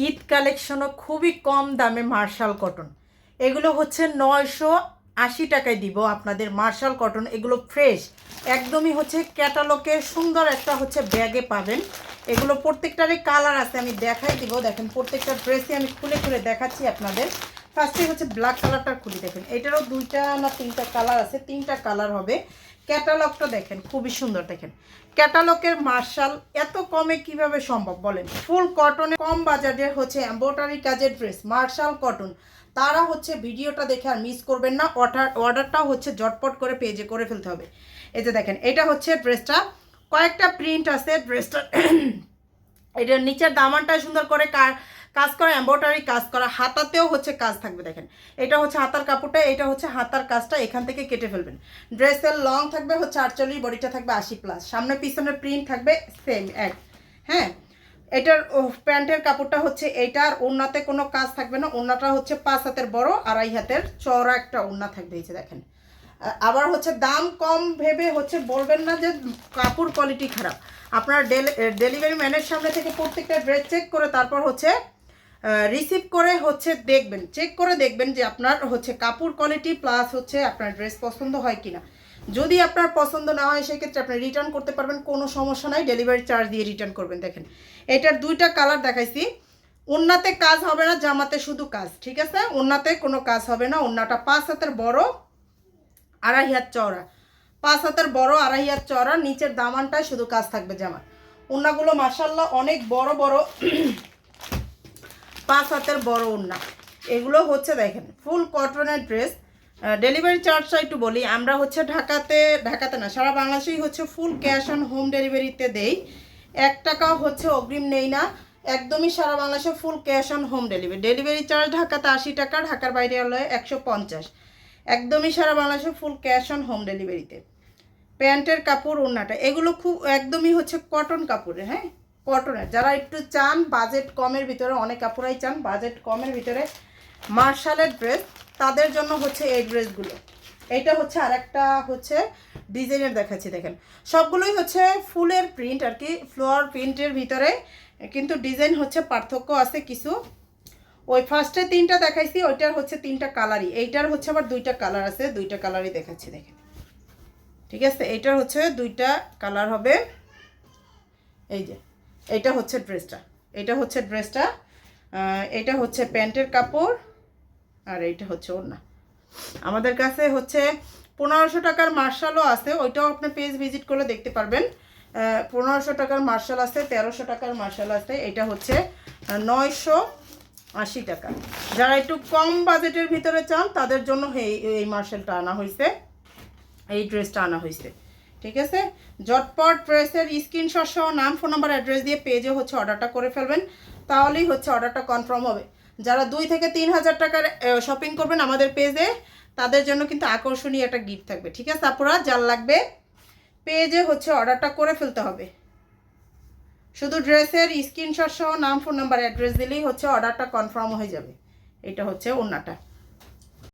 ঈদ কালেকশনও খুবই কম দামে martial cotton. এগুলো হচ্ছে 980 টাকায় দিব আপনাদের মার্শাল কটন। এগুলো ফ্রেশ একদমই হচ্ছে ক্যাটালগের সুন্দর একটা হচ্ছে ব্যাগে পাবেন। এগুলো প্রত্যেকটারই কালার আছে, আমি দেখাই দিব। দেখেন প্রত্যেকটা ড্রেসই আমি খুলে খুলে দেখাচ্ছি আপনাদের। ফার্স্টে হচ্ছে ব্ল্যাক কালারটা খুলে দেখেন, এটারও 2টা না 3টা কালার আছে, 3টা কালার হবে। ক্যাটালগটা দেখেন খুবই সুন্দর। দেখেন ক্যাটালগের মার্শাল এত কমে কিভাবে সম্ভব বলেন? ফুল কটনে কম বাজারের হচ্ছে এমব্রয়ডারি কাজের ড্রেস মার্শাল কটন। তারা হচ্ছে ভিডিওটা দেখে আর মিস করবেন না। অর্ডারটাও হচ্ছে ঝটপট করে পেজে করে ফেলতে হবে। এই যে দেখেন এটা হচ্ছে ড্রেসটা, কয়েকটা প্রিন্ট আছে ড্রেসটা। এটার নিচের দামানটা সুন্দর করে কাজ করা, এমব্রয়ডারি কাজ করা, হাতাতেও হচ্ছে কাজ থাকবে। দেখেন এটা হচ্ছে হাতার কাপড়টা, এটা হচ্ছে হাতার কাজটা এখান থেকে কেটে ফেলবেন। ড্রেসের লং থাকবে হচ্ছে 48, বডিটা থাকবে 80+, সামনে পিছনের প্রিন্ট থাকবে সেম এক। হ্যাঁ, এটার প্যান্টের কাপড়টা হচ্ছে এইটার, ওড়নাতে কোনো কাজ থাকবে না। ওড়নাটা হচ্ছে 5 হাতের বড়, 2.5 হাতের চওড়া একটা ওড়না থাকবে। এই যে দেখেন, আবার হচ্ছে দাম কম ভেবে হচ্ছে বলবেন না যে কাপড় কোয়ালিটি খারাপ। আপনার ডেলিভারি ম্যানের সামনে থেকে প্রত্যেকটা ড্রেস চেক করে তারপর হচ্ছে রিসিভ করে হচ্ছে দেখবেন, চেক করে দেখবেন যে আপনার হচ্ছে কাপড় কোয়ালিটি প্লাস হচ্ছে আপনার ড্রেস পছন্দ হয় কিনা। যদি আপনার পছন্দ না হয় সেক্ষেত্রে আপনি রিটার্ন করতে পারবেন, কোনো সমস্যা নাই, ডেলিভারি চার্জ দিয়ে রিটার্ন করবেন। দেখেন এটার 2টা কালার দেখাইছি। ওড়নাতে কাজ হবে না, জামাতে শুধু কাজ, ঠিক আছে? ওড়নাতে কোনো কাজ হবে না। ওড়নাটা 5 হাতের বড়, 2.5 হাত চওড়া, 5 হাতের বড়, 2.5 হাত চওড়া। নিচের দামানটায় শুধু কাজ থাকবে জামা। ওড়নাগুলো মাশাআল্লাহ অনেক বড় বড়, 5 হাতের বড় ওড়না। এগুলো হচ্ছে দেখেন ফুল কটনের ড্রেস। ডেলিভারি চার্জটা একটু বলি, আমরা হচ্ছে ঢাকাতে না, সারা বাংলাদেশেই হচ্ছে ফুল ক্যাশ অন হোম ডেলিভারিতে দেই। 1 টাকাও হচ্ছে অগ্রিম নেই না, একদমই সারা বাংলাদেশে full cash on home delivery. Delivery charge ঢাকাতে 80 টাকা, ঢাকার বাইরে হলে 150। একদমই সারা বাংলাদেশে ফুল ক্যাশ অন হোম ডেলিভারিতে। প্যান্টের কাপড়, ওড়নাটা, এগুলো খুব একদমই হচ্ছে কটন কাপড়ের। হ্যাঁ, কটনের। যারা একটু চান বাজেট কমের ভিতরে, অনেক কাপড়াই চান বাজেট কমের ভিতরে মার্শালের ড্রেস, তাদের জন্য হচ্ছে এই ড্রেসগুলো। এইটা হচ্ছে আরেকটা হচ্ছে ডিজাইনের দেখাচ্ছি। দেখেন সবগুলোই হচ্ছে ফুলের প্রিন্ট আর কি, ফ্লোয়ার প্রিন্টের ভিতরে, কিন্তু ডিজাইন হচ্ছে পার্থক্য আছে কিছু। ওই ফার্স্টে 3টা দেখাইছি, ওইটার হচ্ছে 3টা কালারই। এইটার হচ্ছে আবার 2টা কালার আছে, 2টা কালারই দেখাচ্ছি। দেখেন ঠিক আছে, এইটার হচ্ছে 2টা কালার হবে। এই যে এইটা হচ্ছে ড্রেসটা, এটা হচ্ছে ড্রেসটা, এটা হচ্ছে প্যান্টের কাপড়, আর এইটা হচ্ছে ওড়না। আমাদের কাছে হচ্ছে 1500 টাকার মার্শালও আছে, ওইটাও আপনি পেজ ভিজিট করলে দেখতে পারবেন। 1500 টাকার মার্শাল আছে, 1300 টাকার মার্শাল আছে। এটা হচ্ছে 980 টাকা। যারা একটু কম বাজেটের ভিতরে চান তাদের জন্য এই মার্শালটা আনা হয়েছে, এই ড্রেসটা আনা হয়েছে। ঠিক আছে, ঝটপট ড্রেসের স্ক্রিনশট সহ নাম, ফোন নাম্বার, অ্যাড্রেস দিয়ে পেজে হচ্ছে অর্ডারটা করে ফেলবেন, তাহলেই হচ্ছে অর্ডারটা কনফার্ম হবে। যারা 2 থেকে 3 হাজার টাকার শপিং করবেন আমাদের পেজে, তাদের জন্য কিন্তু আকর্ষণীয় একটা গিফট থাকবে। ঠিক আছে আপুরা, যার লাগবে পেজে হচ্ছে অর্ডারটা করে ফেলতে হবে। শুধু ড্রেসের স্ক্রিনশট সহ নাম, ফোন নাম্বার, অ্যাড্রেস দিলেই হচ্ছে অর্ডারটা কনফার্ম হয়ে যাবে। এটা হচ্ছে ওড়নাটা।